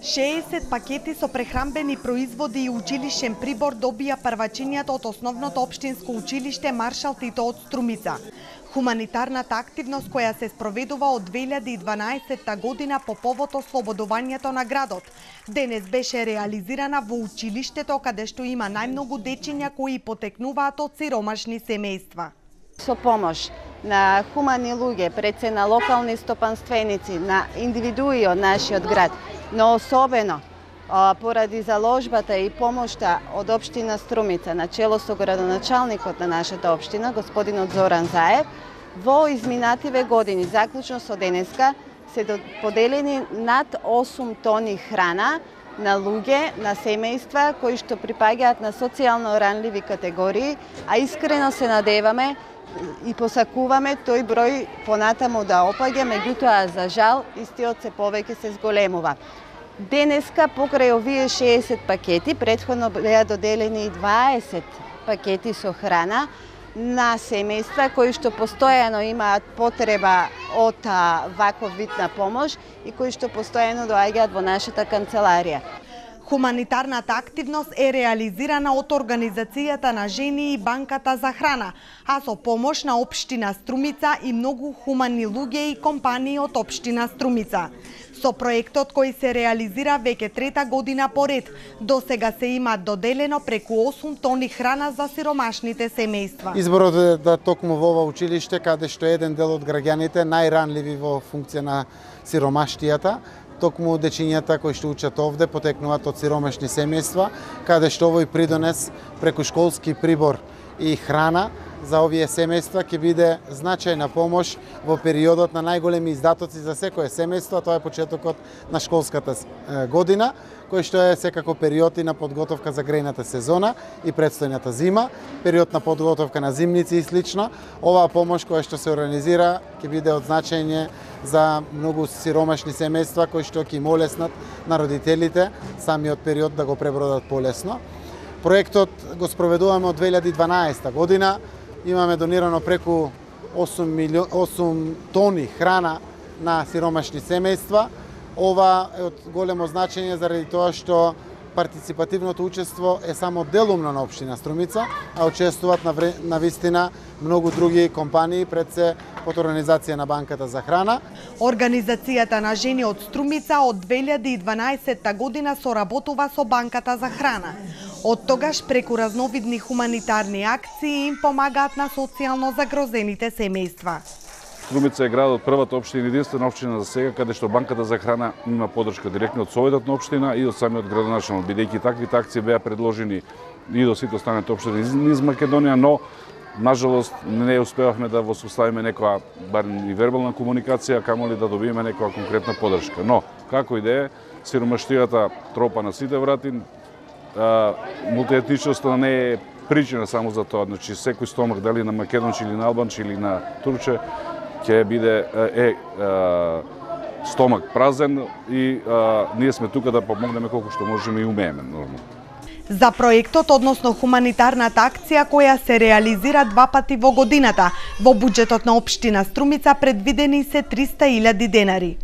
60 пакети со прехранбени производи и училишен прибор добија првачињата од основното општинско училиште Маршал Тито од Струмица. Хуманитарната активност која се спроведува од 2012 година по повод ослободувањето на градот, денес беше реализирана во училиштето каде што има најмногу дечиња кои потекнуваат од сиромашни семејства. Со помош на хумани луѓе, пред се на локални стопанственици, на индивидуи од нашиот град, но особено поради заложбата и помошта од општина Струмица, на чело со градоначалникот на нашата општина, господинот Зоран Заев, во изминативе години, заклучно со денеска, се поделени над 8 тони храна на луѓе, на семејства кои што припаѓаат на социјално ранливи категории, а искрено се надеваме и посакуваме тој број понатаму да опаѓа, меѓутоа за жал истиот се повеќе се зголемува. Денеска покрај овие 60 пакети, претходно беа доделени и 20 пакети со храна на семејства кои што постојано имаат потреба од ваков вид на помош и кои што постојано доаѓаат во нашата канцеларија. Хуманитарната активност е реализирана од Организацијата на жени и Банката за храна, а со помош на општина Струмица и многу хумани луѓе и компании од општина Струмица. Со проектот кој се реализира веќе трета година поред, досега се има доделено преку 8 тони храна за сиромашните семејства. Изборот е да токму во ова училиште, каде што еден дел од граѓаните најранливи во функција на сиромаштијата, токму дечињата кои што учат овде потекнуваат од сиромашни семејства, каде што овој придонес преку школски прибор и храна за овие семејства ќе биде значајна помош во периодот на најголеми издатоци за секое семејство, тоа е почетокот на школската година, кој што е секако период и на подготовка за грејната сезона и предстојната зима, период на подготовка на зимници и слично. Оваа помош која што се организира ќе биде од значење за многу сиромашни семејства кои што ќе им олеснат на родителите самиот период да го пребродат полесно. Проектот го спроведуваме од 2012 година. Имаме донирано преку 8 тони храна на сиромашни семејства. Ова е од големо значење заради тоа што партиципативното учество е само делумно на општина Струмица, а учествуваат на вистина многу други компании, пред се под организација на Банката за храна. Организацијата на жени од Струмица од 2012 година соработува со Банката за храна. Од тогаш преку разновидни хуманитарни акции им помагаат на социјално загрозените семејства. Струмица е градот првата општина, единствена општина за сега, каде што Банката за храна има подршка директно од Советот на општина и од самиот градоначалник, бидејќи таквите акции беа предложени и до сите останати општини низ Македонија, но нажалост не успевавме да воспоставиме некоја барем и вербална комуникација, камоли да добиеме некоја конкретна подршка. Но како и да е, сиромаштијата тропа на сите врати, мултиетничноста не е причина само за тоа, значи секој стомак, дали на македонче или на албанче или на турче, ќе биде стомак празен и ние сме тука да помогнеме колку што можеме и умееме нормално. За проектот, односно хуманитарната акција која се реализира 2 пати во годината, во буџетот на општина Струмица предвидени се 300.000 денари.